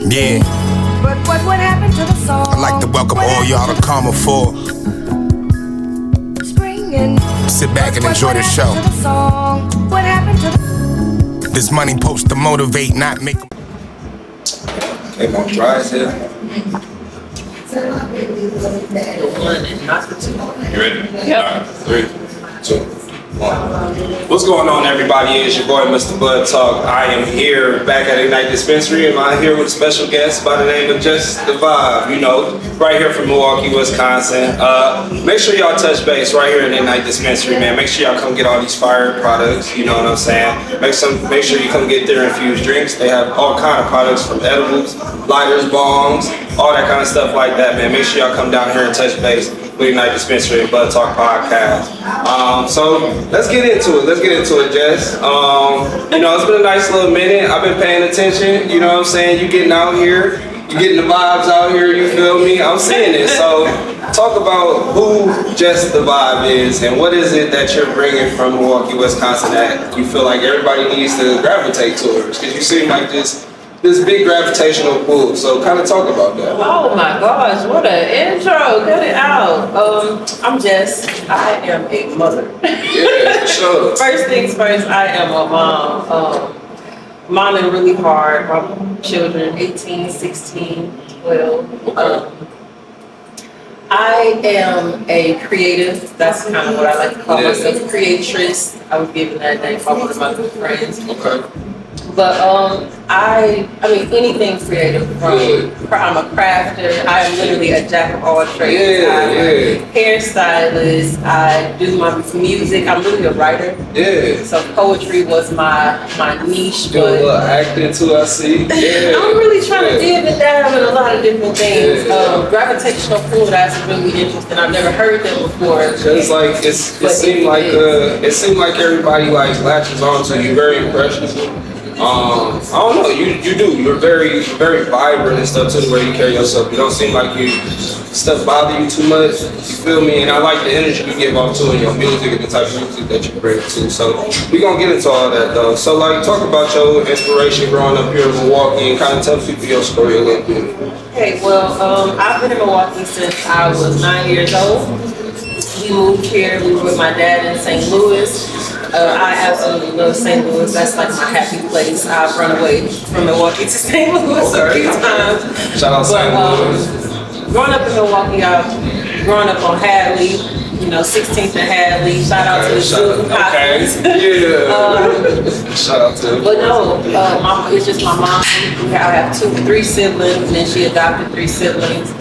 Yeah. But what would happen to the song? I'd like to welcome all y'all to Karma 4. Sit back and enjoy the show. What happened to the This money post to motivate, not make. They gonna dry as hell. You ready? Yep. All right, 3, 2, 1. What's going on, everybody? It's your boy, Mr. BudTawk. I am here back at Ignite Dispensary, and I'm here with a special guest by the name of JessThaVibe. You know, right here from Milwaukee, Wisconsin. Make sure y'all touch base right here at Ignite Dispensary, man. Make sure y'all come get all these fire products. You know what I'm saying? Make sure you come get their infused drinks. They have all kind of products from edibles, lighters, bombs, all that kind of stuff like that, man. Make sure y'all come down here and touch base with Ignite Dispensary and BudTawk Podcast. So let's get into it, Jess. You know, it's been a nice little minute. I've been paying attention. You know what I'm saying? You getting out here. You getting the vibes out here. You feel me? I'm seeing it. So talk about who JessThaVibe is and what is it that you're bringing from Milwaukee, Wisconsin that you feel like everybody needs to gravitate towards? Because you seem like this big gravitational pull. So kind of talk about that. Oh my gosh, what an intro. Cut it out. I'm Jess. I am a mother. Yeah, for sure. First things first, I am a mom. Momming really hard. My children, 18, 16, 12. I am a creative. That's kind of what I like to call myself, creatress. I was given that name by one of my good friends. Okay. But I mean anything creative. I'm a crafter. I am literally a jack of all trades. I'm a hairstylist. I do my music. I'm really a writer. Yeah. So poetry was my niche. Do a little acting too, I see. Yeah. I'm really trying to dip and dab in a lot of different things. Gravitational pull, that's really interesting. I've never heard that before. Just like it seemed like everybody like latches on to you, very impressionable. I don't know, you do. You're very, very vibrant and stuff too, the way you carry yourself. You don't seem like stuff bother you too much. You feel me? And I like the energy you give off too in your music and the type of music that you bring too. So we're gonna get into all that though. So like talk about your inspiration growing up here in Milwaukee and kind of tell people your story a little bit. Okay, well, I've been in Milwaukee since I was 9 years old. We moved here. We were with my dad in St. Louis. I absolutely love St. Louis. That's like my happy place. I've run away from Milwaukee to St. Louis a few times. Shout out St. Louis. Growing up in Milwaukee, I've grown up on Hadley, 16th and Hadley. Shout out to the Zulu Copies. Yeah. Shout out to them. But no, it's just my mom. I have 3 siblings, and then she adopted 3 siblings.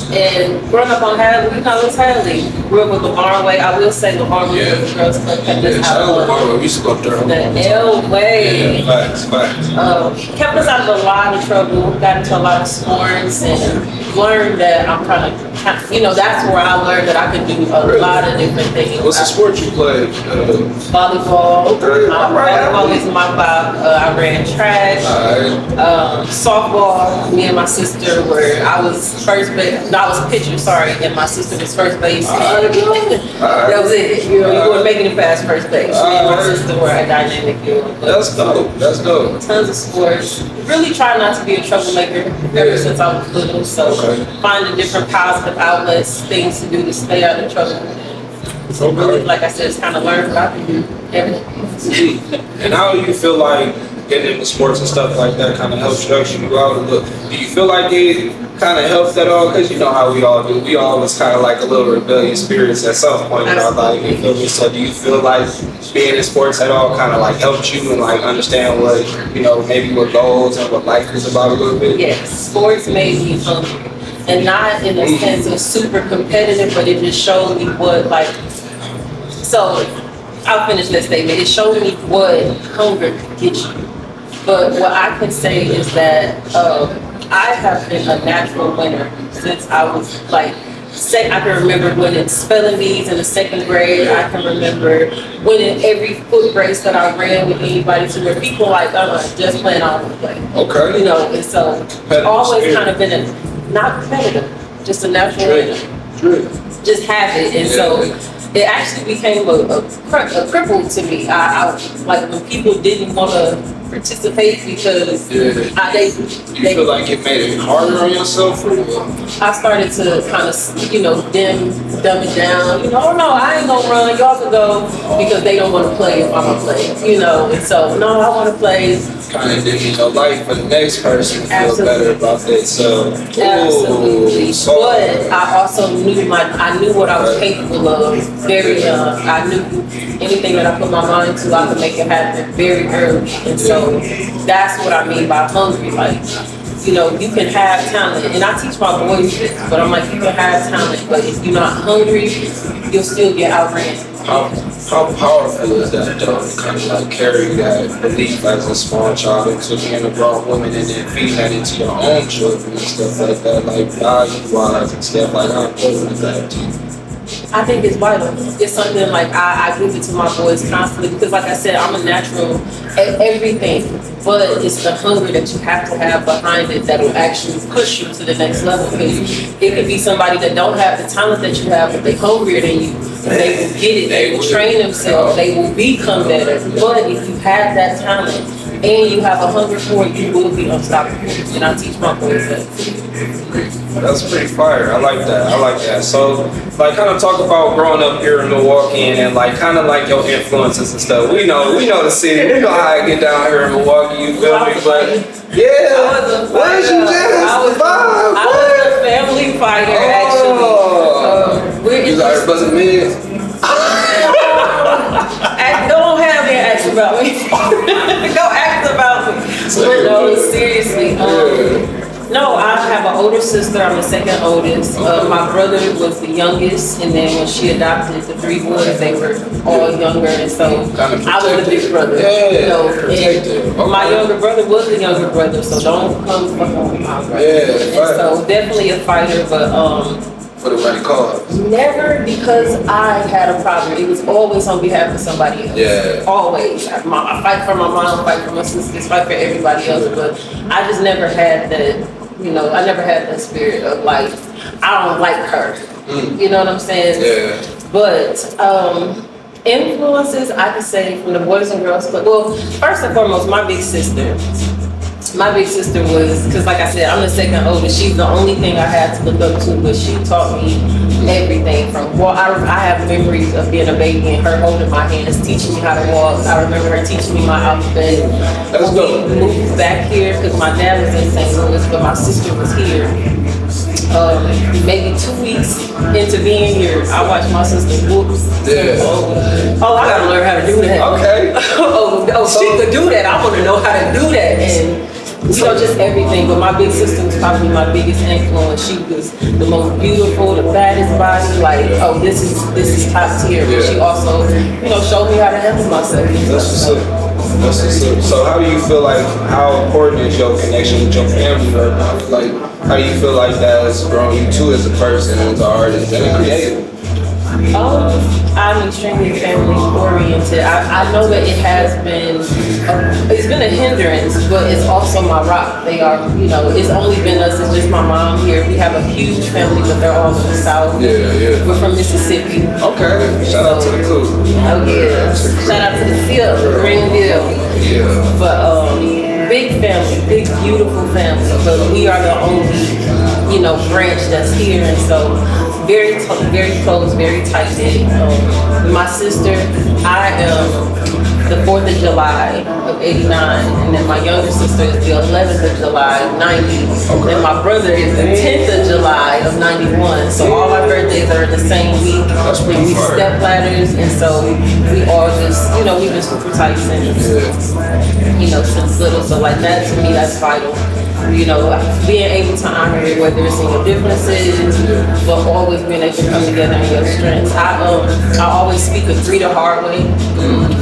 And growing up on Hadley, it's Hadley. Grew up with the Barnway. I will say the Barnway was the girls' club. Kept us out of We used to go up there. the L-Way. Yeah, facts. Kept us out of a lot of trouble. Got into a lot of sports and learned that I'm trying to, that's where I learned that I could do a lot of different things. What's the sport you played? Volleyball. Okay. Volleyball is my vibe. I ran track. Softball. Me and my sister I was first base. No, I was pitcher, sorry, and my sister was first base. That was it. You weren't making it past first base. Me and my sister were a dynamic duo. That's dope. Tons of sports. Really try not to be a troublemaker ever since I was little. So finding different positive outlets, things to do to stay out of trouble. So really, like I said, it's kind of learn what I can do everything. And how do you feel like getting into sports and stuff like that kind of helps structure you out a little? Do you feel like it kind of helped at all? Because you know how we all do. We all was kind of like a little rebellious spirits at some point in our life. You feel me? So do you feel like being in sports at all kind of like helped you and like understand what, maybe what goals and what life is about a little bit? Yes, sports made me hungry. And not in a sense of super competitive, but it just showed me what so I'll finish that statement. It showed me what hunger could get you. But what I can say is that I have been a natural winner since I was I can remember winning spelling bees in the 2nd grade. I can remember winning every foot race that I ran with anybody to where people just playing on the play. Okay. And so always kind of been not competitive, just a natural winner. Just have it. And so it actually became a cripple to me. I when people didn't want to participate because You feel like it made it harder on yourself? I started to kind of, dumb it down. Oh no, I ain't gonna run. Y'all can go because they don't want to play if I'm gonna play. And so no, I want to play. Kind of living your life for the next person to feel better about themselves. Absolutely. But I also knew I knew what I was capable of very young. I knew anything that I put my mind to, I could make it happen very early. And so that's what I mean by hungry. Like, you can have talent, and I teach my boys this, but I'm like, you can have talent, but if you're not hungry, you'll still get outran. How powerful is that though, to kind of like carry that belief as a small child into being a grown woman and then feeding that into your own children and stuff like that, like value-wise and stuff, like how important is that to you? I think it's vital. It's something like I give it to my boys constantly because, like I said, I'm a natural at everything, but it's the hunger that you have to have behind it that will actually push you to the next level. Because it could be somebody that don't have the talent that you have, but they're hungrier than you. They will get it. They will train themselves. They will become better. But if you have that talent and you have a hunger for it, you will be unstoppable. And I teach my boys that. That's pretty fire. I like that. So, like, kind of talk about growing up here in Milwaukee and like, kind of like your influences and stuff. We know the city. We know how I get down here in Milwaukee. You feel me? But yeah, where's you, Jess? I was a family fighter, actually. You like buzzing me? Don't have me ask about me. Don't ask about me. No, seriously. No, I have an older sister. I'm the second oldest. My brother was the youngest, and then when she adopted the 3 boys, they were all younger, and so I was the big brother. And my younger brother was the younger brother, so don't come fuck on my brother. And so definitely a fighter, but for the right cause. Never because I had a problem. It was always on behalf of somebody else. Yeah. Always. I fight for my mom, fight for my sisters, fight for everybody else. But I just never had that, I never had that spirit of like, I don't like her. You know what I'm saying? Yeah. But influences, I could say from the Boys and Girls Club. Well, first and foremost, my big sister. My big sister was, because like I said, I'm the second oldest. She's the only thing I had to look up to, but she taught me everything from, I have memories of being a baby and her holding my hands, teaching me how to walk. I remember her teaching me my alphabet. Let's go. We moved back here because my dad was in St. Louis, but my sister was here. Maybe 2 weeks into being here, I watched my sister whoop. Yeah. Oh, I gotta learn how to do that. Okay. She could do that. I want to know how to do that. And just everything. But my big sister was probably my biggest influence. She was the most beautiful, the baddest body. Like, this is top tier. But she also, showed me how to handle myself. That's what's up. So how do you feel like, how important is your connection with your family right now? Like, how do you feel like that has grown you too as a person, as an artist, and a creator? I'm extremely family oriented. I know that it has been, it's been a hindrance, but it's also my rock. They are, it's only been us, it's just my mom here. We have a huge family, but they're all in the South. Yeah. We're from Mississippi. Okay, shout out to the crew. Oh yeah, shout out to the field, Greenville. Yeah. But big family, big beautiful family, but we are the only, branch that's here, and so very close, very tight-knit. My sister, I am the 4th of July of 89, and then my younger sister is the 11th of July of 90, and my brother is the 10th of July of 91, so all our birthdays are in the same week. That's pretty we far. step ladders, and so we all just, we've been super tight since, since little, so like that, to me, that's vital. Being able to honor it, whether it's in your differences, but always being able to come together in your strengths. I always speak of 3 the hard way.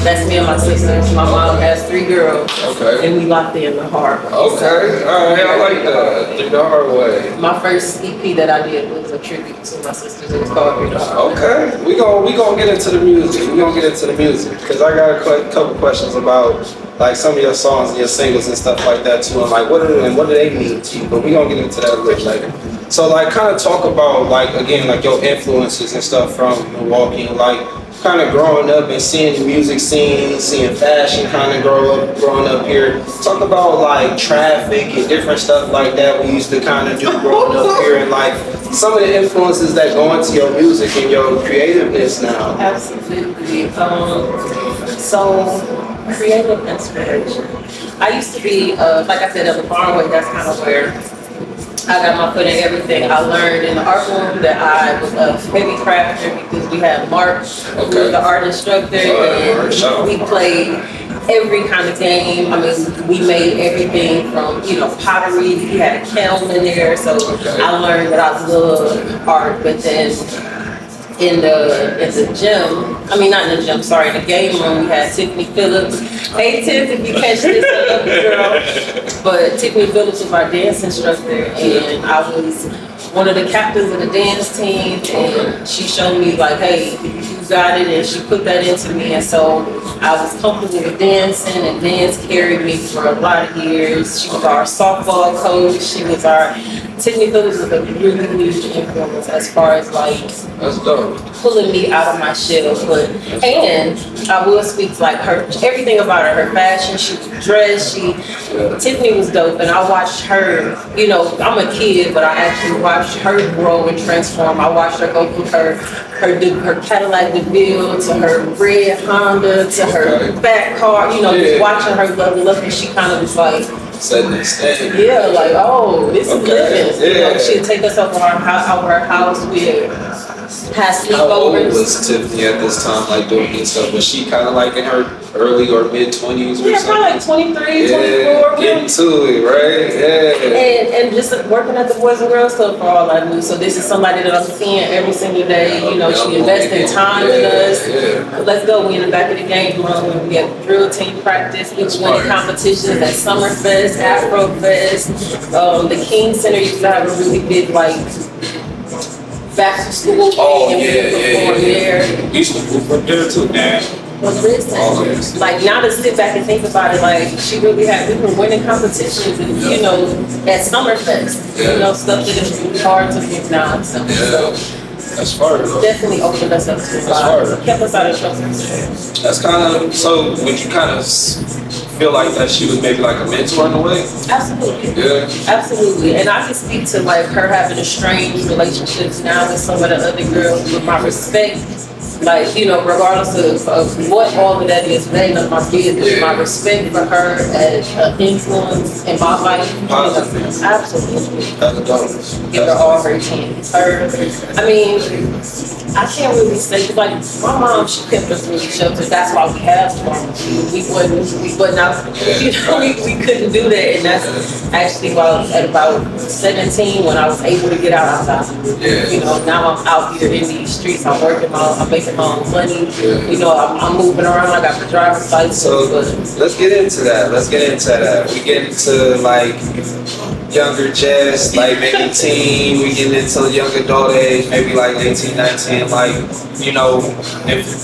That's me and my sisters. My mom has 3 girls, and we locked in the hard way. Okay, all right, I like that. 3 the hard way. My first EP that I did was a tribute to my sisters. It was called 3 the hard way. Okay, we gonna get into the music. Because I got a couple questions about like some of your songs and your singles and stuff like that too, and like what do they mean to you? But we gonna get into that a little later. So like kind of talk about like again like your influences and stuff from Milwaukee, like kind of growing up and seeing the music scene, seeing fashion kind of growing up here. Talk about like traffic and different stuff like that we used to kind of do growing up here, and like some of the influences that go into your music and your creativeness now. Absolutely. So creative inspiration. I used to be, like I said, at the Farmway. That's kind of where I got my foot in everything. I learned in the art room that I was a heavy crafter because we had Mark, who was the art instructor, and we played every kind of game. I mean, we made everything from, pottery. We had a kiln in there, so I learned that I love art. But then in the gym, not in the gym, sorry, in the game room, we had Tiffany Phillips. Hey Tiff, if you catch this, I love you, girl. But Tiffany Phillips was our dance instructor, and I was one of the captains of the dance team, and she showed me like, hey, you got it, and she put that into me, and so I was comfortable with dancing, and dance carried me for a lot of years. She was our softball coach. Tiffany Phillips was a really huge influence as far as like pulling me out of my shell. And I will speak like everything about her fashion. She was dressed. Tiffany was dope, and I watched her. I'm a kid, but I actually watched her grow and transform. I watched her go from her Cadillac DeVille to her red Honda to her fat car. Just watching her level up, and she kind of was like. Yeah, like, oh, this is living. She'd take us over her house. We'd have sleepovers. How old was Tiffany at this time, like doing this stuff? Was she kind of like in her early or mid-20s or something? Yeah, probably like 23, 24. Getting to it, right? Yeah. And just working at the Boys and Girls Club for all I knew. So this is somebody that I'm seeing every single day. She invested time in us. Let's go. We in the back of the game room. We have drill team practice. Each winning competitions at Summerfest, Afrofest. The King Center used to have a really big back to school thing, and we would perform there. You used to perform there too, man. Well, listen, now to sit back and think about it, she really we were winning competitions, and at Summerfest, stuff that is really hard to get now. So that's far. Definitely opened us up to a lot. Kept us out of trouble. That's kind of, so would you kind of feel like that she was maybe like a mentor in a way? Absolutely. Yeah. Absolutely. And I can speak to her having a strange relationships now with some of the other girls, with my respect. Regardless of what all of that is, none of my business, my respect for her as an influence in my life. Absolutely. Give her all her chance. I can't really say, my mom, she kept us really sheltered. That's why we have one. We couldn't do that. And that's actually why I was at about 17 when I was able to get out outside. Now I'm out here in these streets. I'm working I'm making my own money. I'm moving around. I got the driver's license. So let's get into that. We get into younger Jess, maybe teen. We get into young adult age, maybe 18, 19.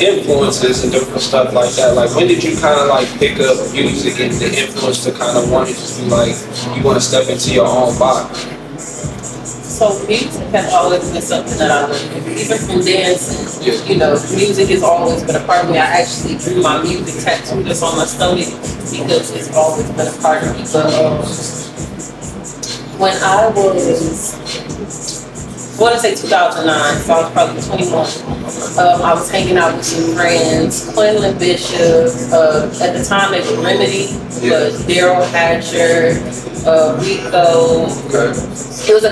Influences and different stuff like that. When did you kind of pick up music and the influence to kind of want to just be you want to step into your own body? So music has always been something that I love, even from dancing. Music has always been a part of me. I actually drew my music tattoo that's on my stomach because it's always been a part of me. But when I was, I want to say 2009, so I was probably 21. I was hanging out with some friends, Quinlan Bishop, at the time it was Remedy, but Daryl Hatcher, Rico. It was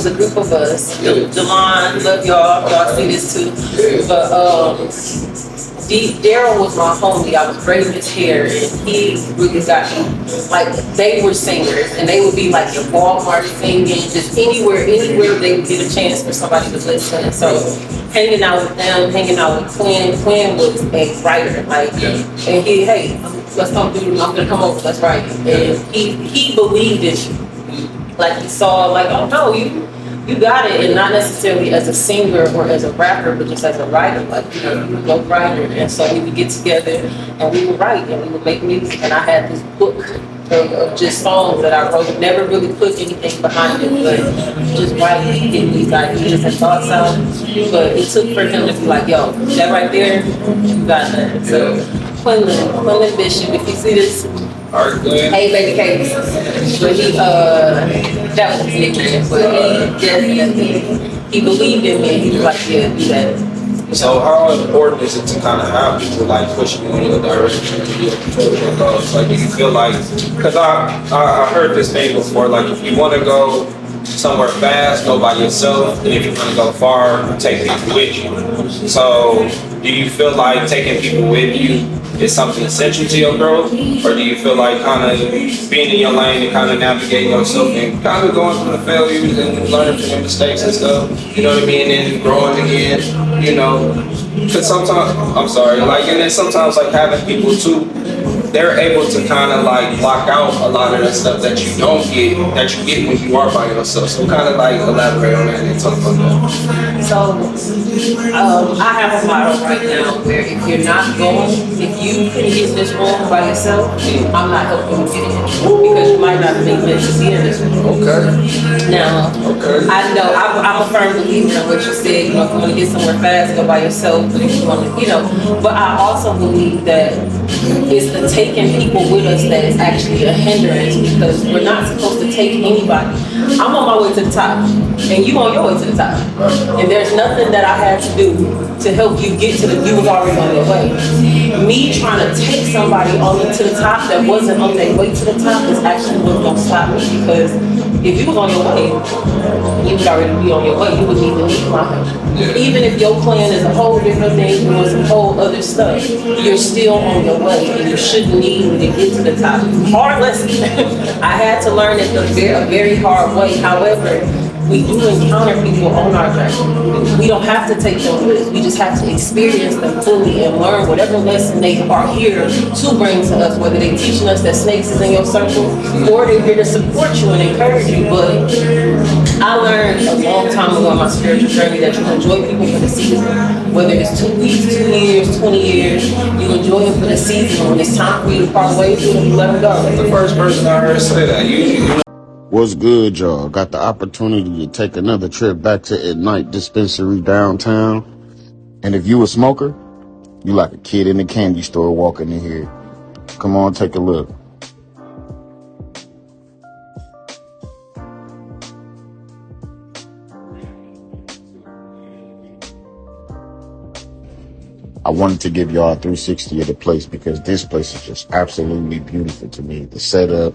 a group of us. Delon, love y'all see this too. But Daryl was my homie. I was braiding his hair, and he really got me. They were singers, and they would be in Walmart singing, just anywhere they would get a chance for somebody to listen. So hanging out with them, hanging out with Quinn. Quinn was a writer, and hey, let's come through. I'm gonna come over. Let's write. And he believed in you. He saw, oh no, you got it, and not necessarily as a singer or as a rapper, but just as a writer. You're a dope writer, and so we would get together and we would write and we would make music. And I had this book of just songs that I wrote. Never really put anything behind it, but just writing, getting these ideas and thoughts out. But it took for him to be like, yo, that right there, you got that. So Quinlan Bishop, if you see this, Alright, go ahead. hey baby cakes. But that was his nickname, but he believed in me and he was like, yeah, do that. So how important is it to kind of have people like pushing you in the direction to be able to control your goals? Like, do you feel like, because I heard this thing before, like if you want to go somewhere fast, go by yourself, and if you want to go far, take people with you. So do you feel like taking people with you is something essential to your growth, or do you feel like kind of being in your lane and kind of navigating yourself and kind of going through the failures and learning from your mistakes and stuff, you know what I mean, and then growing again, you know? Because sometimes, I'm sorry, like, and then sometimes like having people too, they're able to kind of like block out a lot of the stuff that you don't get, that you get when you are by yourself. So kind of like elaborate on that and talk about that. So I have a motto right now where if you're not going, if you couldn't get in this room by yourself, I'm not helping you get in because you might not be meant to be in this room. Okay. Now, I know I'm a firm believer in what you said. You know, if you want to get somewhere fast, go by yourself. But if you want to, you know, but I also believe that it's the taking people with us that is actually a hindrance because we're not supposed to take anybody. I'm on my way to the top, and you on your way to the top, and there's nothing that I had to do to help you get to the. You was already on your way. Me trying to take somebody on to the top that wasn't on their way to the top is actually what's gonna stop me because if you was on your way, you would already be on your way. You wouldn't even need my help. Even if your plan is a whole different thing, doing some whole other stuff, you're still on your way, and you shouldn't need to get to the top. Hard lesson. I had to learn it a very hard way. However, we do encounter people on our journey. We don't have to take them with us. We just have to experience them fully and learn whatever lesson they are here to bring to us, whether they're teaching us that snakes is in your circle or they're here to support you and encourage you. But I learned a long time ago in my spiritual journey that you enjoy people for the season. Whether it's 2 weeks, 2 years, 20 years, you enjoy them for the season. When it's time for you to part ways with them, you let them go. That's the first person I heard say that. You What's good, y'all? Got the opportunity to take another trip back to Ignite Dispensary downtown. And if you a smoker, you like a kid in a candy store walking in here. Come on, take a look. I wanted to give y'all a 360 of the place because this place is just absolutely beautiful to me. The setup,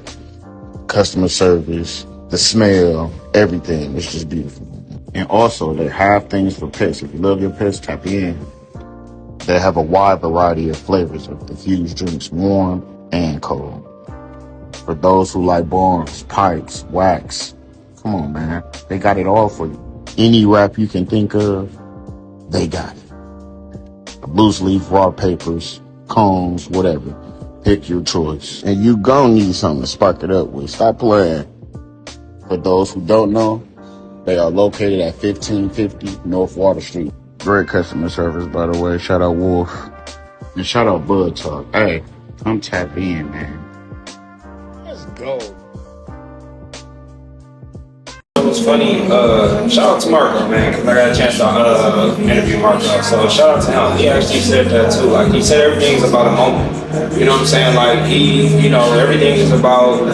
customer service, the smell, everything. It's just beautiful. And also, they have things for pets. If you love your pets, tap in. They have a wide variety of flavors of infused drinks, warm and cold. For those who like bars, pipes, wax, come on, man. They got it all for you. Any wrap you can think of, they got it. Loose leaf, raw papers, cones, whatever. Pick your choice. And you gon' need something to spark it up with. Stop playing. For those who don't know, they are located at 1550 North Water Street. Great customer service, by the way. Shout out Wolf. And shout out BudTawk. Hey, come tap in, man. Let's go. It was funny. Shout out to Marco, man, because I got a chance to interview Marco. So shout out to him. He actually said that too. Like, he said everything's about a moment. You know what I'm saying? Like, everything is about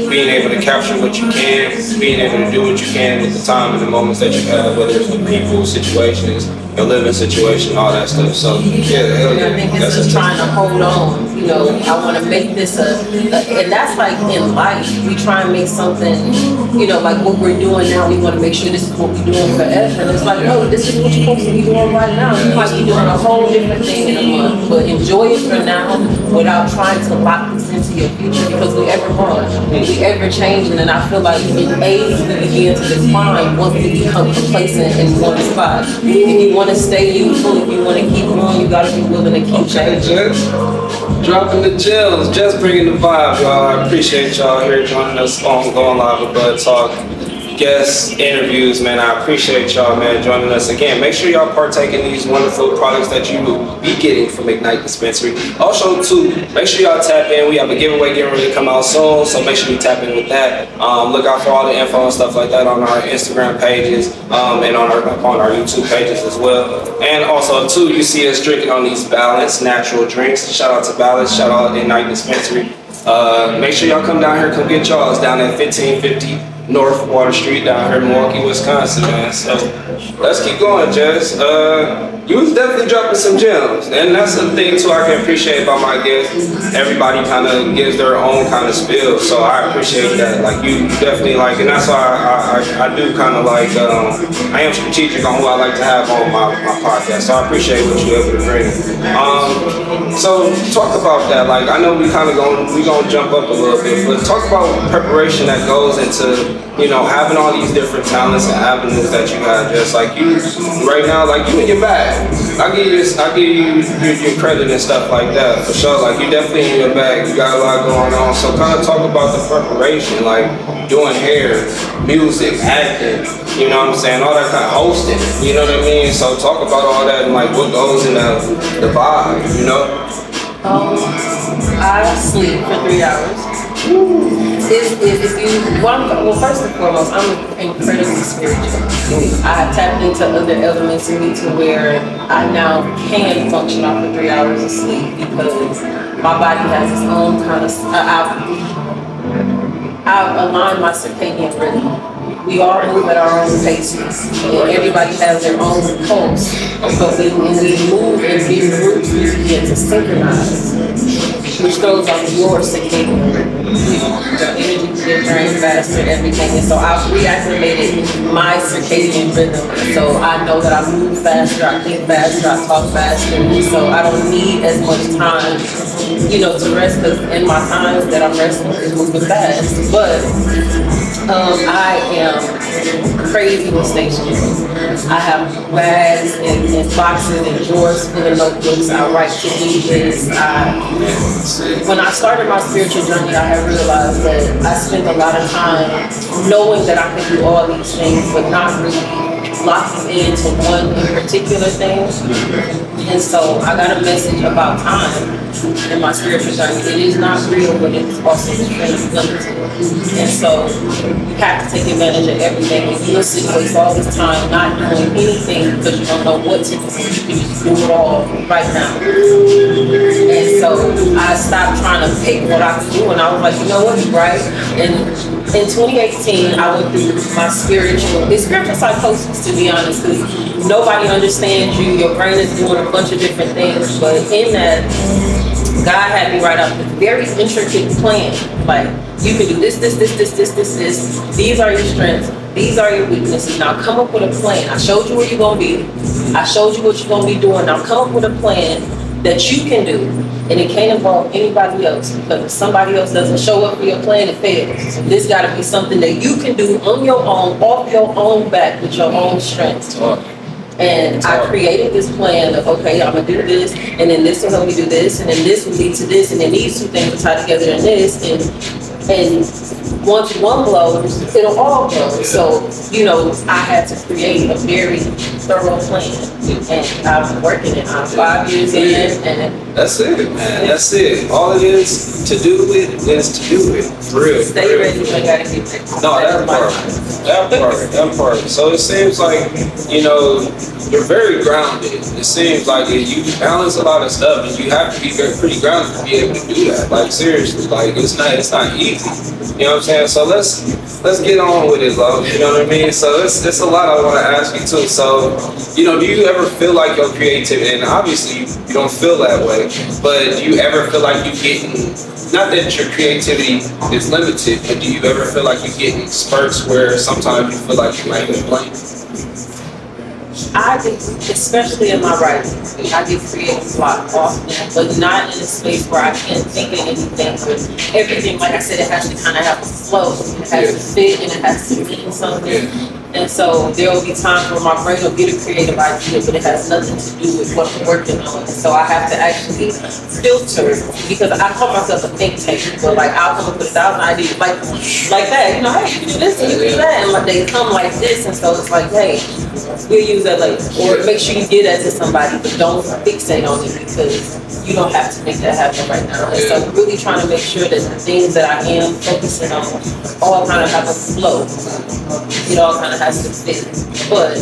being able to capture what you can, being able to do what you can with the time and the moments that you have, whether it's with people, situations, your living situation, all that stuff. So, yeah, hell yeah. I think it's just trying to hold on. You know, I want to make this and that's like in life. We try and make something, like what we're doing now, we want to make sure this is what we're doing forever. And it's like, no, this is what you're supposed to be doing right now. You might be doing a whole different thing in a month, but enjoy it for now without trying to lock this into your future because we ever growing, we ever changing. And I feel like in age, we begin to decline once we become complacent in one spot. If you want to stay youthful, if you want to keep growing, you got to be willing to keep changing. Jess, dropping the gems, just bringing the vibe, y'all. I appreciate y'all here joining us on Going Live with BudTawk. guest interviews, man. I appreciate y'all, man, joining us again. Make sure y'all partake in these wonderful products that you will be getting from Ignite Dispensary. Also, too, make sure y'all tap in. We have a giveaway getting ready to come out soon, so make sure you tap in with that. Look out for all the info and stuff like that on our Instagram pages and on our YouTube pages as well. And also, too, you see us drinking on these balanced natural drinks. Shout out to Balance. Shout out to Ignite Dispensary. Make sure y'all come down here, come get y'all's down at 1550 North Water Street down here in Milwaukee, Wisconsin, man. So let's keep going, Jess. You was definitely dropping some gems, and that's the thing too I can appreciate about my guests. Everybody kind of gives their own kind of spiel, so I appreciate that. Like you definitely like, and that's why I do kind of like. I am strategic on who I like to have on my podcast, so I appreciate what you're able to bring. So talk about that. Like I know we gonna jump up a little bit, but talk about preparation that goes into having all these different talents and avenues that you got. Just like you right now, like you in your bag. I give you your credit and stuff like that for sure. Like you definitely in your bag. You got a lot going on. So kind of talk about the preparation, like doing hair, music, acting. You know what I'm saying? All that kind of hosting. You know what I mean? So talk about all that and like what goes in the vibe. I sleep for 3 hours. Well, first and foremost, I'm incredibly spiritual. I tapped into other elements in me to where I now can function off of 3 hours of sleep because my body has its own kind of. I've aligned my circadian rhythm. We all move at our own paces, and everybody has their own pulse. But when we move and we groups, we begin to synchronize, which throws off your circadian rhythm. The energy gets drained faster, everything. And so I've reactivated my circadian rhythm. So I know that I move faster, I think faster, I talk faster. And so I don't need as much time, to rest, because in my time that I'm resting is moving fast. But I am crazy with stationery. I have bags and boxes and drawers full of notebooks. I write to-do lists. When I started my spiritual journey, I had realized that I spent a lot of time knowing that I could do all these things, but not really locking into one in particular thing. And so I got a message about time in my spiritual journey. It is not real, but it's also limited. And so you have to take advantage of everything. If you waste all this time not doing anything because you don't know what to do, you can just do it all right now. And so I stopped trying to pick what I could do, and I was like, you know what, you're right. And in 2018, I went through my spiritual psychosis, to be honest, because nobody understands you. Your brain is doing a bunch of different things, but in that, God had me write out a very intricate plan. Like, you can do this. These are your strengths. These are your weaknesses. Now come up with a plan. I showed you where you're going to be. I showed you what you're going to be doing. Now come up with a plan that you can do. And it can't involve anybody else, because if somebody else doesn't show up for your plan, it fails. So this got to be something that you can do on your own, off your own back, with your own strength. And I created this plan of, okay, I'm going to do this, and then this will help me do this, and then this will lead to this, and then these two things will tie together in this, and once one blows, it'll all blow. So, I had to create a very thorough plan, and I've been working it. I'm 5 years in, and that's it, man. That's it. All it is to do it is to do it. For real. Stay ready, I gotta get ready. No, that part. So it seems like, you're very grounded. It seems like you balance a lot of stuff, and you have to be pretty grounded to be able to do that. Like seriously, like it's not easy. You know what I'm saying? So let's get on with it, love. You know what I mean? So it's a lot I want to ask you too. So, do you ever feel like your creativity, and obviously you don't feel that way, but do you ever feel like you getting, not that your creativity is limited, but do you ever feel like you getting spurts where sometimes you feel like you might be blank? I get, especially in my writing, I get creative a lot often, but not in a space where I can't think of anything. But everything, like I said, it has to kind of have a flow. It has to fit and it has to mean something. And so there will be times where my brain will get a creative idea, but it has nothing to do with what I'm working on. So I have to actually filter, because I call myself a think tank. But like I'll come up with 1,000 ideas, like that. You know, hey, you can do this and you can do that, and like they come like this. And so it's like, hey, we'll use that later, or make sure you get that to somebody, but don't fixate on it because you don't have to make that happen right now. And so really trying to make sure that the things that I am focusing on all kind of have a flow. It all kind of has to fit. But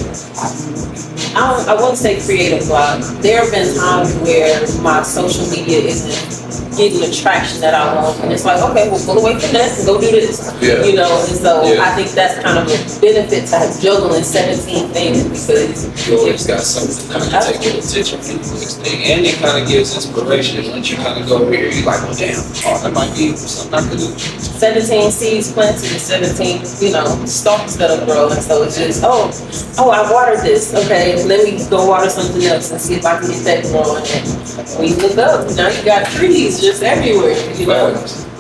I won't say creative block. There have been times where my social media isn't getting the traction that I want, and it's like, okay, well, pull away from that and go do this. You know, and so I think that's kind of a benefit to juggling 17 things, because you always got something to kind of take your attention from the next thing, and it kind of gives inspiration. Once you kind of go over here, you're like, oh damn, that might be something I could do. 17 seeds planted and 17, you know, stalks that'll grow. And so it's just, oh, I watered this. Okay, let me go water something else and see if I can get that growing. And when you look up, now you got trees just everywhere, you know.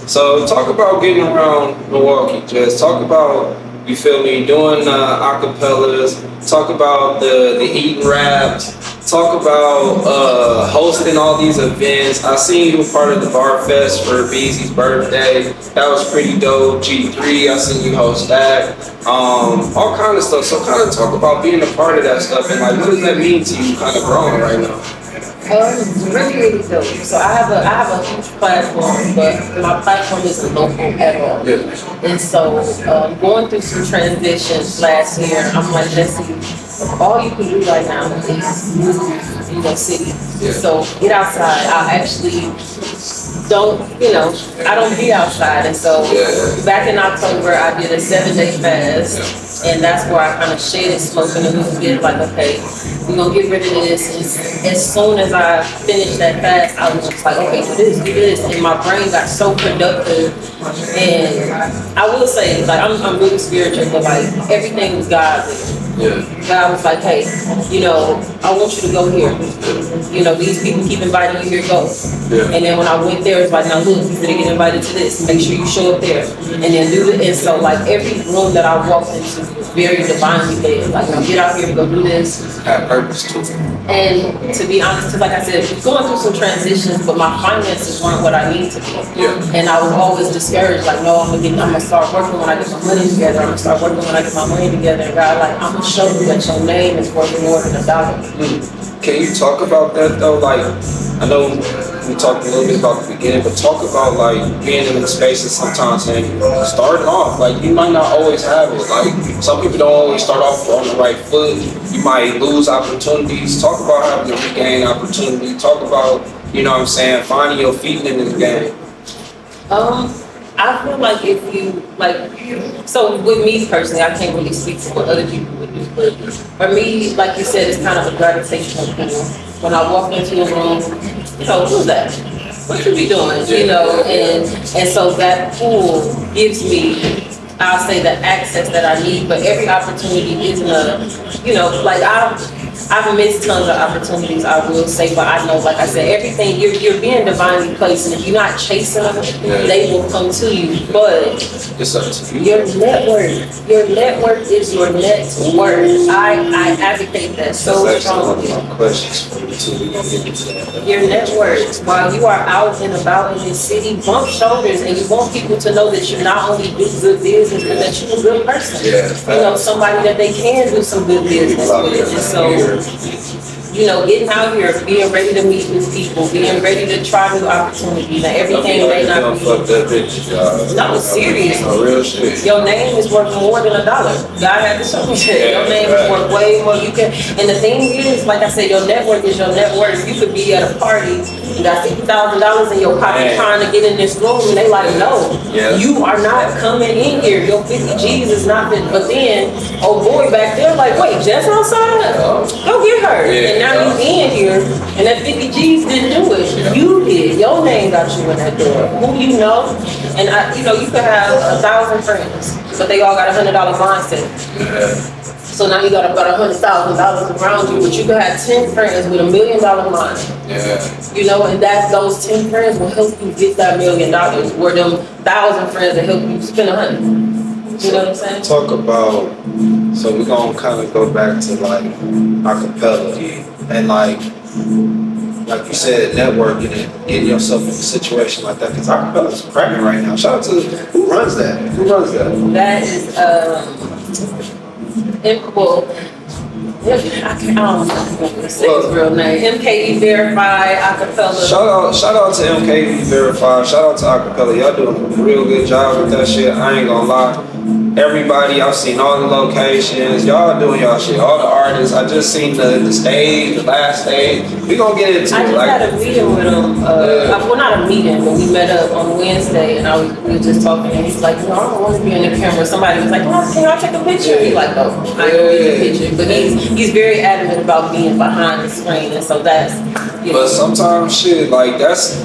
So talk about getting around Milwaukee, Jess. Talk about, you feel me, doing acapellas. Talk about the eating raps. Talk about hosting all these events. I seen you a part of the Bar Fest for Beezy's birthday. That was pretty dope. G3, I seen you host that. All kind of stuff. So kind of talk about being a part of that stuff, and like, what does that mean to you kind of growing right now? Really dope. So I have a huge platform, but my platform isn't local at all. And so going through some transitions last year, I'm like, Jesse, all you can do right now is move in your city. So get outside. I actually I don't be outside. And so back in October, I did a 7-day fast. And that's where I kind of shaded smoking a little bit, like, okay, we're going to get rid of this. And as soon as I finished that fast, I was just like, okay, do this. And my brain got so productive. And I will say, like, I'm really spiritual, but like, everything was godly. God was like, hey, I want you to go here. These people keep inviting you here, go. And then when I went there, it's like, now look, you're gonna get invited to this. Make sure you show up there. And then do it. And so like every room that I walked into was very divinely led. Like, now get out here and go do this. Have purpose too. And to be honest, because like I said, going through some transitions, but my finances weren't what I need to be. And I was always discouraged, like, no, I'm gonna start working when I get my money together. I'm gonna start working when I get my money together. And God, like, I'm gonna show you that your name is worth more than $1. Can you talk about that though? Like, I know we talked a little bit about the beginning, but talk about like being in the spaces sometimes and starting off. Like, you might not always have it. Like, some people don't always start off on the right foot. You might lose opportunities. Talk about having to regain opportunity. Talk about, finding your feet in this game. I feel like if you, so with me personally, I can't really speak for what other people would do, but for me, like you said, it's kind of a gravitational pull. When I walk into a room, who's that? What you be doing? And so that pull gives me, I'll say, the access that I need, but every opportunity isn't I've missed tons of opportunities, I will say, but I know, like I said, everything, you're being divinely placed, and if you're not chasing them, they will come to you. But it's up to you. Your network is your net worth. I advocate that so strongly. Your network, while you are out and about in this city, bump shoulders, and you want people to know that you not only do good business, but that you're a good person. Somebody that they can do some good business with. And so, getting out here, being ready to meet new people, being ready to try new opportunities, and everything may not be. No, serious. Real shit. Your name is worth more than $1. God had to show me that. Your name is worth way more. And the thing is, like I said, your network is your net worth. You could be at a party, you got $50,000 in your pocket trying to get in this room, and they like, no, you are not coming in here. Your 50 G's is not fit. But then, oh boy, back there, like, wait, Jess outside? Go get her. And now you in here, and that 50 G's didn't do it. You did. Your name got you in that door. Who you know? And you could have 1,000 friends, but they all got $100 mindset. So now you got about $100,000 around you, but you could have 10 friends with $1 million mind. And those 10 friends will help you get that $1 million, where them 1,000 friends will help you spend 100. You know what I'm saying? Talk about, so we're gonna kind of go back to like acapella and like you said, networking and getting yourself in a situation like that. Because acapella is cracking right now. Shout out to who runs that? That is well, I don't know say his real name. MKE Verified Acapella. Shout out to MKE Verified. Shout out to acapella. Y'all doing a real good job with that shit. I ain't gonna lie. Everybody, I've seen all the locations. Y'all doing y'all shit. All the artists. I just seen the stage, the last stage. We gonna get into it. I just had a meeting with him. Well, not a meeting, but we met up on Wednesday, and we were just talking. And he's like, I don't want to be in the camera. Somebody was like, can I take a picture? He's like, oh, I can take a picture. But he's very adamant about being behind the screen, and so that's. But sometimes shit like that's,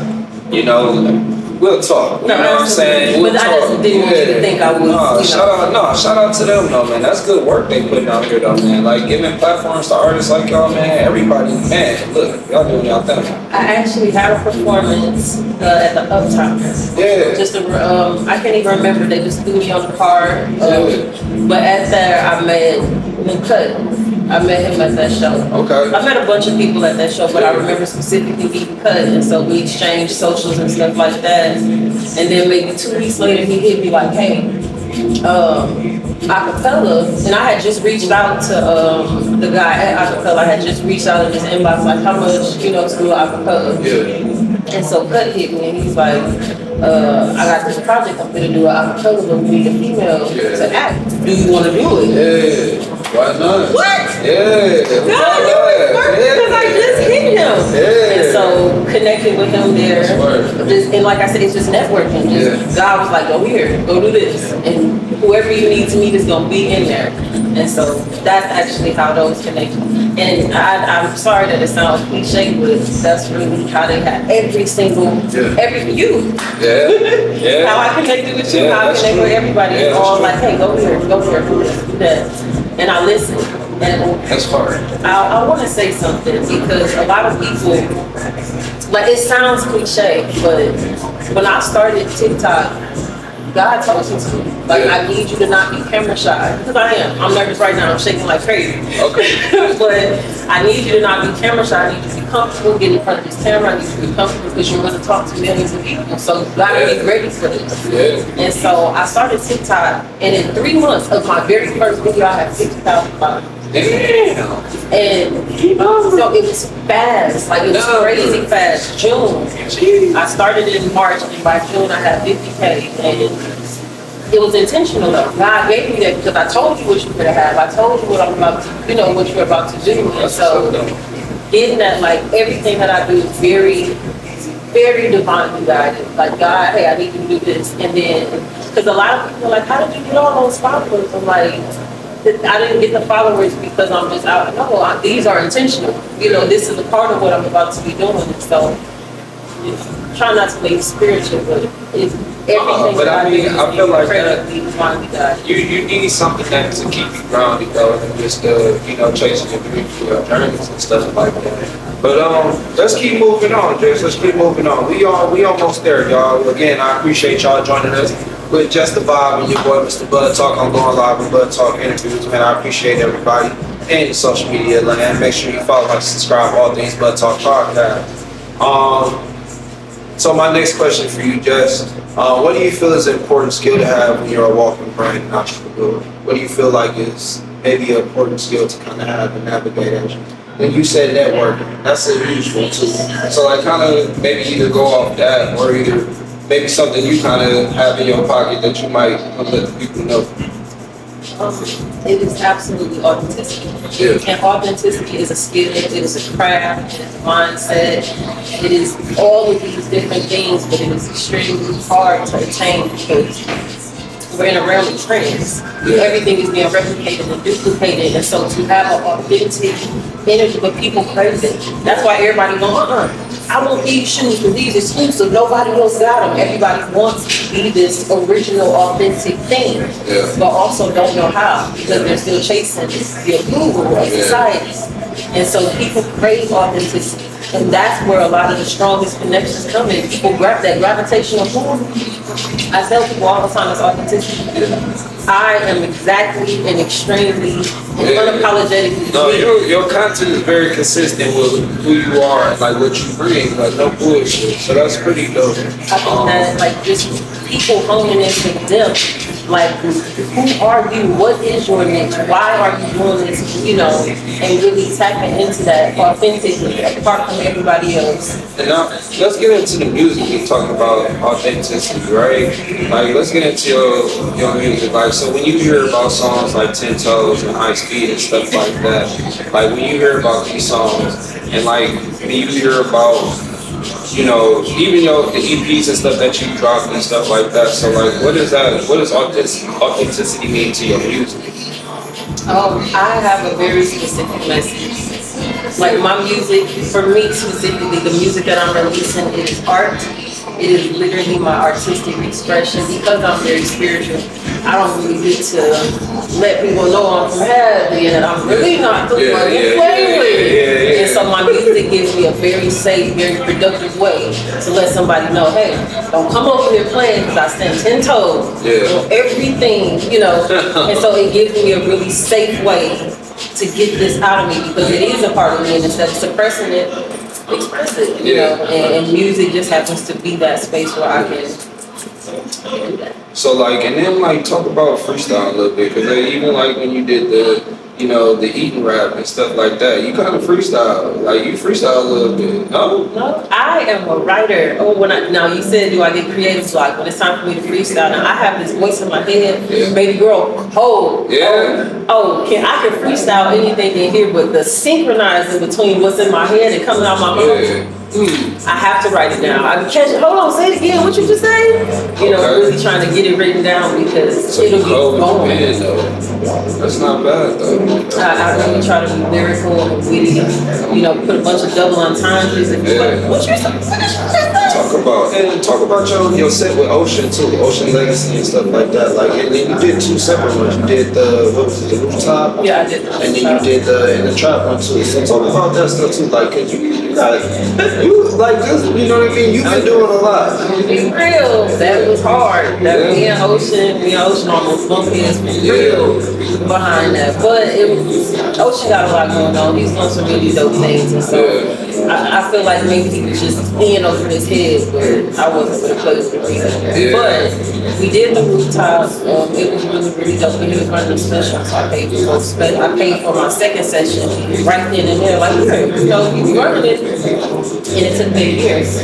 we'll talk. You know what I'm saying? But I just didn't want you to think I was. Shout out to them though, man. That's good work they putting out here though, man. Like giving platforms to artists like y'all, man. Everybody, man. Look, y'all doing y'all thing. I actually had a performance at the Uptown. Yeah. Just I can't even remember. They just threw me on the card. But at there, I met Cut. I met him at that show. Okay. I met a bunch of people at that show, but I remember specifically meeting Cut, and so we exchanged socials and stuff like that. And then maybe 2 weeks later, he hit me like, hey, acapella, and I had just reached out to the guy at acapella. I had just reached out in his inbox, like, how much, to do acapella? Yeah. And so Cut hit me, and he's like, I got this project, I'm gonna do an acapella, but we need a female to act. Do you want to do it? Yeah. Why not? What? Yeah. God, you was working because I just hit him. Yeah. And so connecting with him there, and like I said, it's just networking. God was like, go here, go do this, and whoever you need to meet is gonna be in there. And so that's actually how those connect. And I'm sorry that it sounds cliche, but that's really how they have every you. Yeah. How I connected with you, how I connect with everybody. It's all like, hey, go here, do this, do that. And I listen. And that's hard. I want to say something because a lot of people, like it sounds cliche, but when I started TikTok, God told me to. Like, I need you to not be camera shy. Because I am. I'm nervous right now. I'm shaking like crazy. Okay. But I need you to not be camera shy. I need you to be comfortable getting in front of this camera. I need you to be comfortable because you're going to talk to millions of people. So you got to be ready for this. Yeah. And so I started TikTok, and in 3 months of my very first video, I had 60,000 followers. Damn. And so it was fast, like it was crazy fast. June, I started in March, and by June I had 50K, and it was intentional though. God gave me that because I told you what you could have. I told you what I'm about to, what you're about to do. And so getting that, like everything that I do is very, very divinely guided. Like God, hey, I need you to do this, and then because a lot of people are like, how did you get all those followers? I'm like, I didn't get the followers because I'm just out. No, these are intentional. This is a part of what I'm about to be doing. So, try not to make it spiritual, but it's everything but that I mean, I feel like that you need something that to keep you grounded though, and just chasing your dreams through your journeys and stuff like that. But let's keep moving on, Jess. Let's keep moving on. We almost there, y'all. Again, I appreciate y'all joining us with JessThaVibe and your boy Mr. BudTawk. I'm going live with BudTawk interviews, man. I appreciate everybody and your social media land. Make sure you follow, like, subscribe, all things BudTawk Podcast. So my next question for you, Jess, what do you feel is an important skill to have when you're a walking brand and entrepreneur? What do you feel like is maybe an important skill to kind of have and navigate as you? When you said networking, that's a huge one too. So like kind of maybe either go off that or either maybe something you kind of have in your pocket that you might let the people know. It is absolutely authenticity. Yeah. And authenticity is a skill, it is a craft, it is a mindset, it is all of these different things, but it is extremely hard to attain because we're in a realm of trends. Yeah. Everything is being replicated and duplicated, and so to have an authentic energy, but people crave it. That's why everybody going, I want these shoes because these exclusive. Nobody else got them. Everybody wants to be this original, authentic thing, but also don't know how because they're still chasing the approval of society. And so people crave authenticity, and that's where a lot of the strongest connections come in. People grab that gravitational pull. I tell people all the time, it's authenticity. I am exactly and extremely and unapologetically. No, your content is very consistent with who you are and like what you bring, like no bullshit. So that's pretty dope. I think that like just people honing into them. Like, who are you? What is your niche? Why are you doing this? You know, and really tapping into that authentically, apart from everybody else. And now, let's get into the music. We talking about authenticity, right? Like, let's get into your music. Like, so when you hear about songs like 10 Toes and High Speed and stuff like that, like when you hear about these songs, and like when you hear about, you know, even the EPs and stuff that you drop and stuff like that. So like, what does authenticity mean to your music? I have a very specific message. Like my music, for me specifically, the music that I'm releasing, it is art. It is literally my artistic expression. Because I'm very spiritual, I don't really get to let people know I'm from heaven and I'm really not the one to play with. And so my music gives me a very safe, very productive way to let somebody know, hey, don't come over here playing because I stand 10 toes on everything, you know. And so it gives me a really safe way to get this out of me because it is a part of me, and instead of suppressing it, express it, you know. And music just happens to be that space where I can do that. So like, and then like talk about freestyle a little bit, because even like when you did the eating rap and stuff like that, you kind of freestyle, like you freestyle a little bit. No, I am a writer. Now you said, do I get creative? So like when it's time for me to freestyle, now I have this voice in my head, baby girl, I can freestyle anything in here, but the synchronizing between what's in my head and coming out my mouth. I have to write it down. I can catch it. Hold on, say it again. What you just say? You know, really trying to get it written down because so it'll be going. That's not bad though. I really try to be lyrical and witty. You know, put a bunch of double entendres. What you say? Talk about your set with Ocean too, Ocean Legacy and stuff like that. Like, and then you did two separate ones. You did the rooftop. Yeah, I did. And then you did the trap one too. So talk about that stuff too. Like, cause you like this, you know what I mean? You've been doing a lot. Be real. That was hard. Me and Ocean almost bumped heads for real behind that. But Ocean got a lot going on. He's doing some really dope things, and so I feel like maybe he was just in over his head, but I wasn't for the place to read it. But we did the rooftop. It was really dope. And he was running a special, so I paid for my second session right then and there. Like, you know, he was running it. And it took me years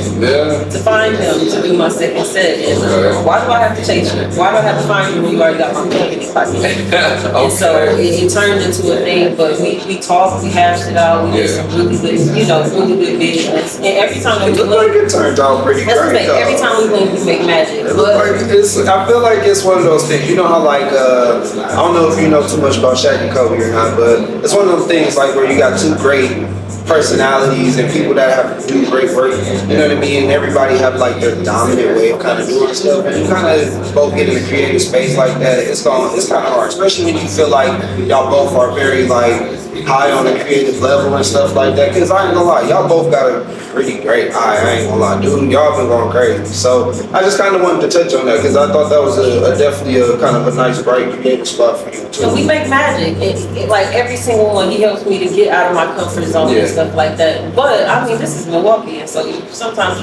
to find him to do my second set. And why do I have to chase you? Why do I have to find you when you already got my plug in your pocket? And so it turned into a thing, but we talked, we hashed it out, we did some really good business. And every time we look like it turned out pretty great. Every time we win, we make magic. I feel like it's one of those things. You know how like I don't know if you know too much about Shaq and Kobe or not, but it's one of those things like where you got two great personalities and people that have to do great work, you know what I mean? And everybody have like their dominant way of kind of doing stuff, and you kind of both get in a creative space like that. It's kind of hard, especially when you feel like y'all both are very like high on the creative level and stuff like that. Cause I ain't gonna lie, y'all both got a pretty great eye. I ain't gonna lie, dude. Y'all been going crazy. So I just kind of wanted to touch on that because I thought that was definitely a kind of a nice, bright, creative spot for you too. So we make magic. It like every single one, he helps me to get out of my comfort zone and stuff like that. But I mean, this is Milwaukee, and so sometimes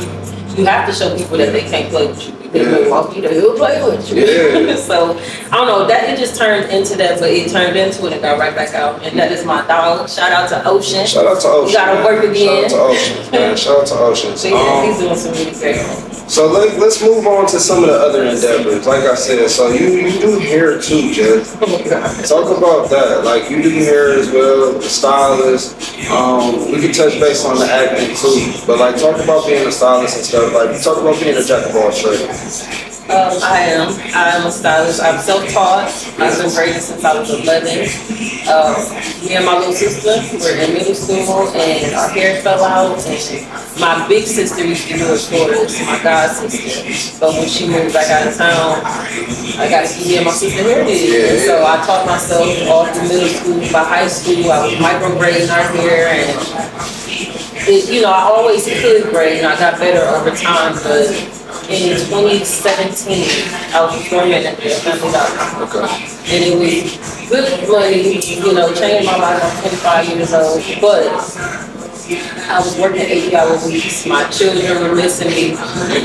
you have to show people that they can't play with you. Milwaukee, they will play with you. So I don't know, that it just turned into that, but it turned into it and got right back out. And that is my dog. Shout out to Ocean. Shout out to Ocean. You gotta work again. Shout out to Ocean, man. Shout out to Ocean. So yeah, he's doing some really great. So let's move on to some of the other endeavors. Like I said, so you do hair too, Jess. Talk about that. Like you do hair as well, the stylist. We can touch base on the acting too, but like talk about being a stylist and stuff. Like talk about being a jack of all trades. I am a stylist. I'm self-taught. I've been braiding since I was 11. Me and my little sister were in middle school and our hair fell out. And my big sister used to do it for us, my god sister. But when she moved back out of town, I got to keep me and my sister hair did. And so I taught myself all through middle school. By high school, I was micro braiding our hair, and I always could braid, and I got better over time, but in 2017. I was performing at the Family Dollar. Okay. And it was good money, changed my life. I'm 25 years old. But I was working 80-hour weeks. My children were missing me.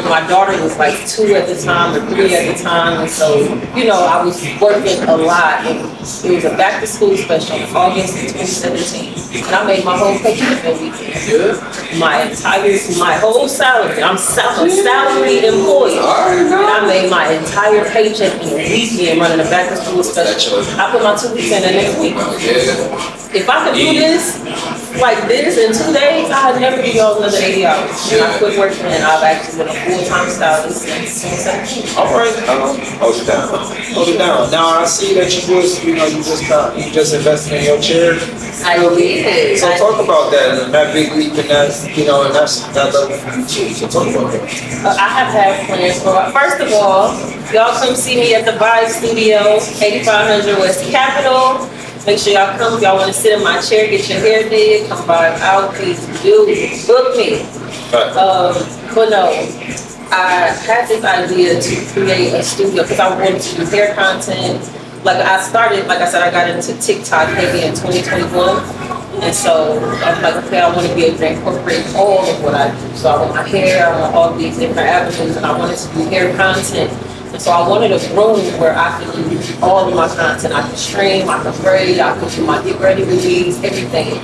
My daughter was like 2 at the time or 3 at the time. And so, I was working a lot. And it was a back to school special in August of 2017. And I made my whole paycheck that weekend. My whole salary. I'm a salary employee. And I made my entire paycheck in a weekend running a back to school special. I put my 2 weeks in the next week. If I could do this like this in 2 days, I'd never be on another 80 hours. And I quit working and I've actually been a full-time stylist since 2017. All right, hold it down. Hold it down. Now I see that you just invested in your chair. I did. So talk about that and that big leap and that's that level for you too. So talk about that. I have had plans for it. First of all, y'all come see me at the Vibe Studio, 8500 West Capitol. Make sure y'all come. If y'all want to sit in my chair, get your hair did, come vibe out, please do. Book me. But no, I had this idea to create a studio because I wanted to do hair content. Like I said, I got into TikTok maybe in 2021. And so I was like, okay, I want to be able to incorporate all of what I do. So I want my hair, I want all these different avenues, and I wanted to do hair content. And so I wanted a room where I could do all of my content. I could stream, I could braid, I could do my get ready with these, everything.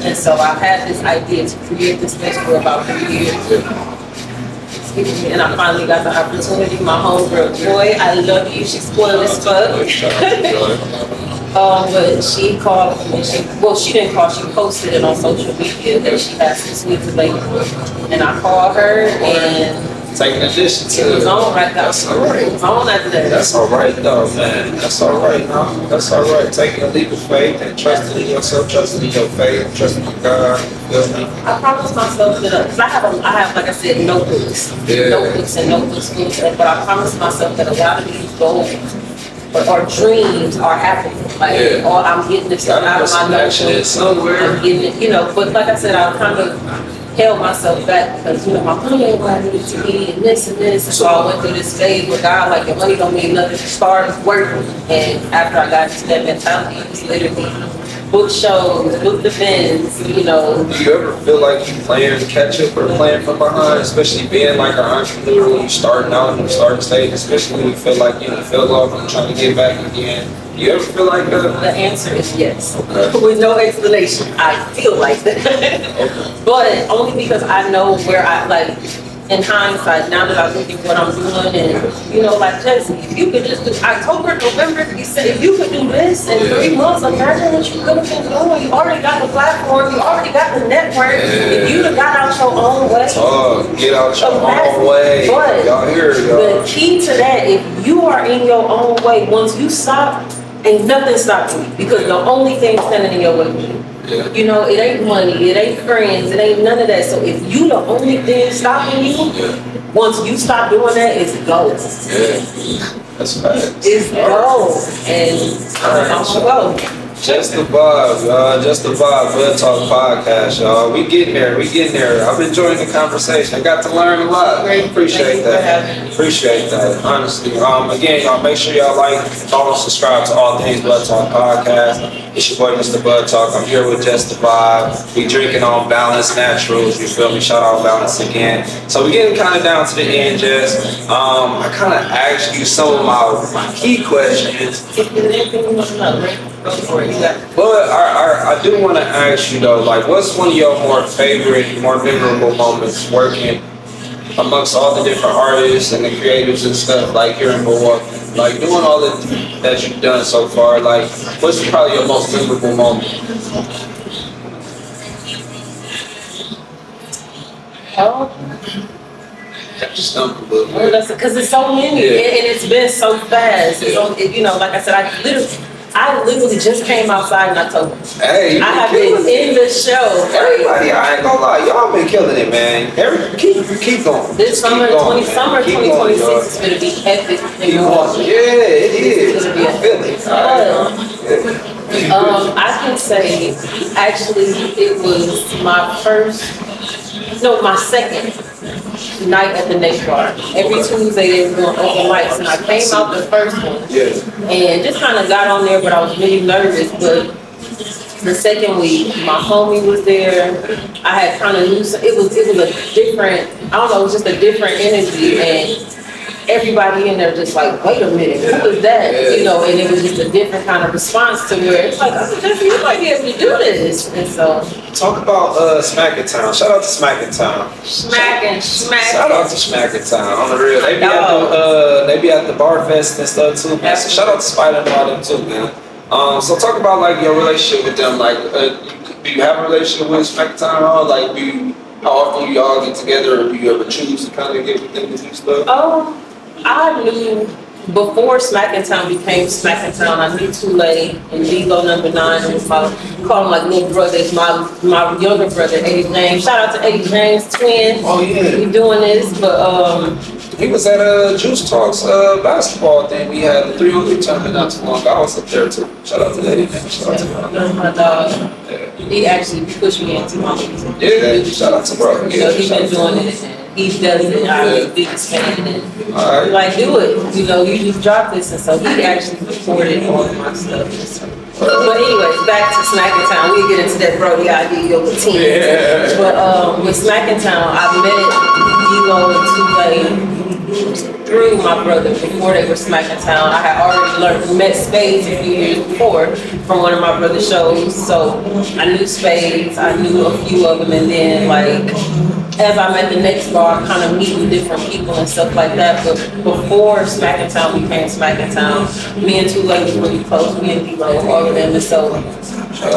And so I had this idea to create this space for about 3 years. And I finally got the opportunity. My homegirl Joy, I love you. She's spoiled as fuck. But she called me. She didn't call. She posted it on social media that she has some sweets available. And I called her and taking addition to it was on right now. That's all right. It was on after that. That's all right though, man. That's all right. No, that's all right. Taking a leap of faith and trusting in yourself, trusting in your faith, trusting in God. You feel me? I promised myself that because I have, like I said, notebooks, and notebooks, but I promised myself that a lot of these goals or dreams are happening. Like, or I'm getting this stuff out of my notebooks. I'm getting it, but like I said, I kind of held myself back because my money ain't where I needed to be and this and this. And so I went through this phase where God, like, your money don't mean nothing. Start working. And after I got into that mentality, it was literally book shows, book events, Do you ever feel like you playing catch up or playing from behind, especially being like an entrepreneur when you starting out in the starting stage, especially when you feel like you fell off and trying to get back again? Do you ever feel like that? The answer is yes. Okay. With no explanation. I feel like that. Okay. But only because I know where in hindsight, now that I look at what I'm doing and, like Jess, if you could just do October, November, if you could do this in 3 months, imagine what you could have been doing. You already got the platform, you already got the network. If you'd have got out your own way. Get out your own way. But y'all hear it, y'all. The key to that, if you are in your own way, once you stop, ain't nothing stopping you. Because the only thing standing in your way, it ain't money, it ain't friends, it ain't none of that. So if you the only thing stopping you, once you stop doing that, it's go. That's facts. It's go. And I'm gonna go. JessThaVibe, y'all. JessThaVibe, BudTawk Podcast, y'all. We getting there. I'm enjoying the conversation. I got to learn a lot. Appreciate that. Honestly. Again, y'all, make sure y'all like, follow, subscribe to all things BudTawk Podcast. It's your boy, Mr. BudTawk. I'm here with JessThaVibe. We drinking on Balance Naturals. You feel me? Shout out Balance again. So we're getting kind of down to the end, Jess. I kind of asked you some of my key questions. But I do want to ask you though, like, what's one of your more memorable moments working amongst all the different artists and the creatives and stuff, like here in Milwaukee, like doing all that you've done so far? Like, what's probably your most memorable moment? Just a little bit. Because it's so many, and it's been so fast. Like I said, I literally just came outside in October. Hey, I have been in the show. Everybody, I ain't gonna lie, y'all been killing it, man. Keep going. This summer 2026 is going to be epic. It is. It's going to be epic. I can say, actually, it was my second night at the next bar. Every Tuesday they were doing open mics, and I came out the first one and just kind of got on there, but I was really nervous. But the second week, my homie was there. I had kind of knew it was a different. I don't know, it was just a different energy, and everybody in there just like, wait a minute, who is that? You know, and it was just a different kind of response to where it's like, oh, Jesse, you might be able to do this. And so, talk about Smackin' Town. Shout out to Smackin' Town. smacking. Shout out to Smackin' Town. On the real, they be at the bar fest and stuff too, man. So shout out to Spider and all them too, man. So talk about like your relationship with them. Like, do you have a relationship with Smackin' Town at all? Like, how often do y'all get together, or do you ever choose to kind of get with them and do stuff? I knew before Smackin' Town became Smackin' Town, I knew Tule and D-Lo number 9. It was my, call him like little brother. It's my younger brother, Eddie James. Shout out to Eddie James, twin. Oh yeah. We doing this, but he was at Juice Talks basketball thing. We had the 3-on-3 tournament not too long ago. I was up there too. Shout out to Eddie, man. Shout out to that's my dog. He actually pushed me into my music. Yeah, shout out to bro. You know, he's been doing it. He does it. I'm his biggest fan. And like, do it. You know, you just drop this, and so he actually recorded all of my stuff. But anyways, back to Smackin' Town. We'll get into that Brody idea, your routine. Yeah. But with Smackin' Town, I met D-Lo and Tule through my brother before they were Smackin' Town. I had already met Spades a few years before from one of my brother's shows. So I knew Spades, I knew a few of them, and then like as I'm at the next bar, kind of meeting different people and stuff like that. But before Smackin' Town became Smackin' Town, me and Tule was really close, me and D-Lo, all of them. And so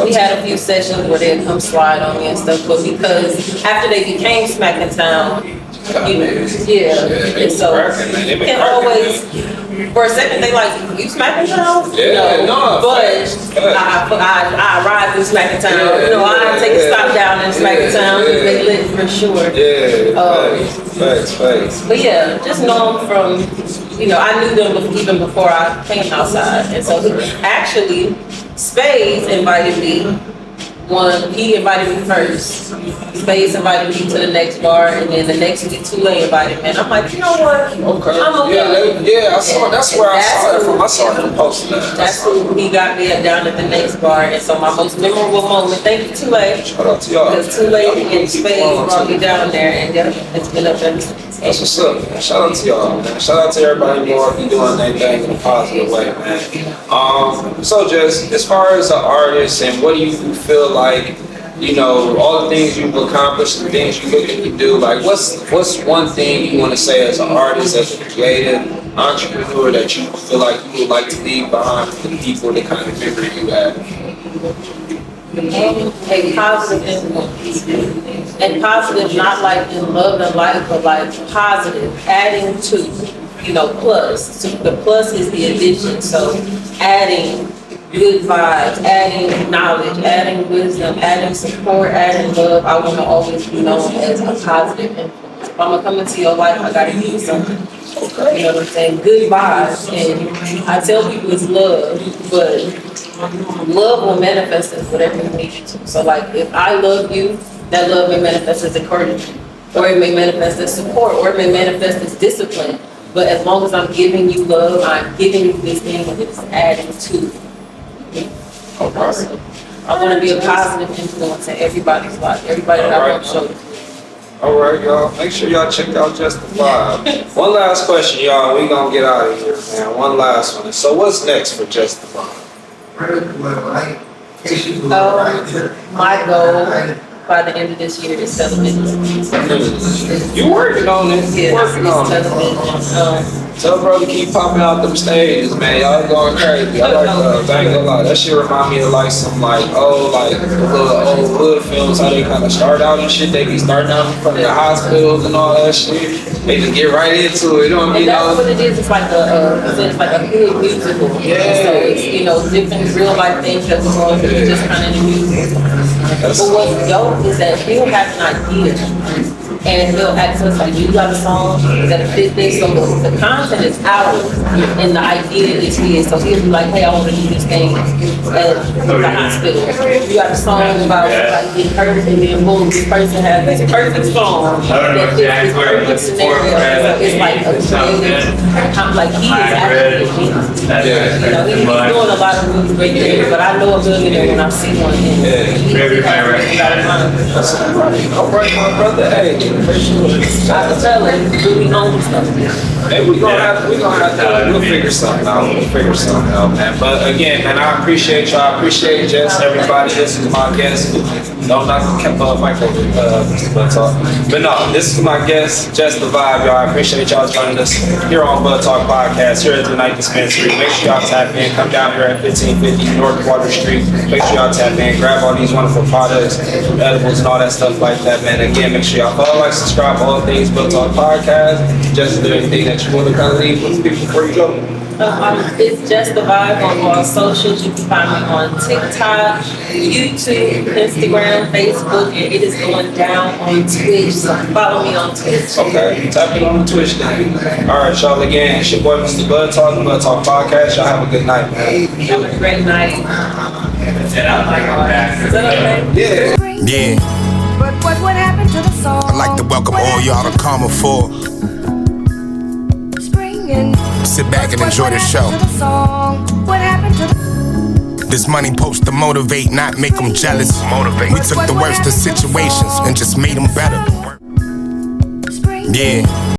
we had a few sessions where they'd come slide on me and stuff. But because after they became Smackin' Town, you know, and so and always for a second they like, you Smackin' Town? No, but I ride through Smackin' Town. You know, I take a stop down in Smackin' Town. They lit for sure. Facts. But yeah, just know them from, you know, I knew them even before I came outside, and so actually Spades invited me. He invited me first. Spades invited me to the next bar, and then the next week Tule invited me. And I'm like, you know what? Okay. I'm okay. I saw. That's where I saw it from. I saw him posting that. That's who he got me down at the next bar, and so my most memorable moment. Thank you, Tule. Shout out to y'all. Because Tule and Spades brought me down there, and it's been up ever since. That's what's up, man. Shout out to y'all, man. Shout out to everybody in Milwaukee doing their thing in a positive way, man. So Jess, as far as an artist, and what do you feel like, you know, all the things you've accomplished, the things you're looking to do, like what's one thing you want to say as an artist, as a creative entrepreneur that you feel like you would like to leave behind for the people, the kind of memory you have? A positive influence. And positive, not like in love and life, but like positive, adding to, you know, plus. So the plus is the addition. So adding good vibes, adding knowledge, adding wisdom, adding support, adding love. I want to always be known as a positive influence. If I'm going to come into your life, I got to give you something. You know what I'm saying? Good vibes. And I tell people it's love, but love will manifest as whatever you need it to. So like if I love you, that love may manifest as encouragement, or it may manifest as support, or it may manifest as discipline. But as long as I'm giving you love, I'm giving you this thing and it's adding to. So I want to be a positive influence in everybody's life, everybody that I want to show. All right, y'all. Make sure y'all check out JessThaVibe. One last question, y'all. We gonna get out of here, man. One last one. So, what's next for JessThaVibe? My goal by the end of this year is television. You working on it? Yeah, Working on it. television. Tell brother keep popping out them stages, man. Y'all going crazy. I like I ain't gonna lie. That shit remind me of like some like the little old hood films, how they kind of start out and shit. They be starting out in front of the hospitals and all that shit. They just get right into it. You know what I mean? And that's what it is. It's like a good musical. Yeah. So it's, you know, different real life things that's going through, just kind of in the music. But what's dope is that he'll have an idea. and he'll ask us like, "Do you got a song that fit this?" So the content is ours, and the idea is his. So he'll be like, "Hey, I want to do this thing at the hospital. You got a song about like getting hurt, and then boom, this person has this perfect song that fits this perfect scenario." So it's like a creative. I'm like, he is actually me. You know, he's doing a lot of really great things, but I know a millionaire when I see one. All right, my brother. Hey, for sure. I can tell him really own stuff. Hey, we're gonna have to, we'll figure something out. Man. But again, man, I appreciate y'all. I appreciate Jess, everybody. This is my guest. No, not Michael, Mr. BudTawk. But no, this is my guest, JessThaVibe, y'all. I appreciate y'all joining us here on BudTawk Podcast, here at the Night Dispensary. Make sure y'all tap in. Come down here at 1550 North Water Street. Make sure y'all tap in. Grab all these wonderful products, edibles, and all that stuff like that, man. Again, make sure y'all follow, like, subscribe, all things BudTawk Podcast. Just do anything that you want to kind of leave with people before you go. It's JessThaVibe on all socials. You can find me on TikTok, YouTube, Instagram, Facebook, and it is going down on Twitch. So follow me on Twitch. Okay, tap in on Twitch then. All right, y'all. Again, it's your boy, Mr. BudTawk, BudTawk Podcast. Y'all have a good night, man. Have a great night. Is that okay? Yeah. Yeah, But what happened to the song? I'd like to welcome all y'all to Karma 4. Sit back and enjoy the show. What happened to the This money supposed to motivate, not make them jealous. We took the worst of situations and just made them better. Yeah.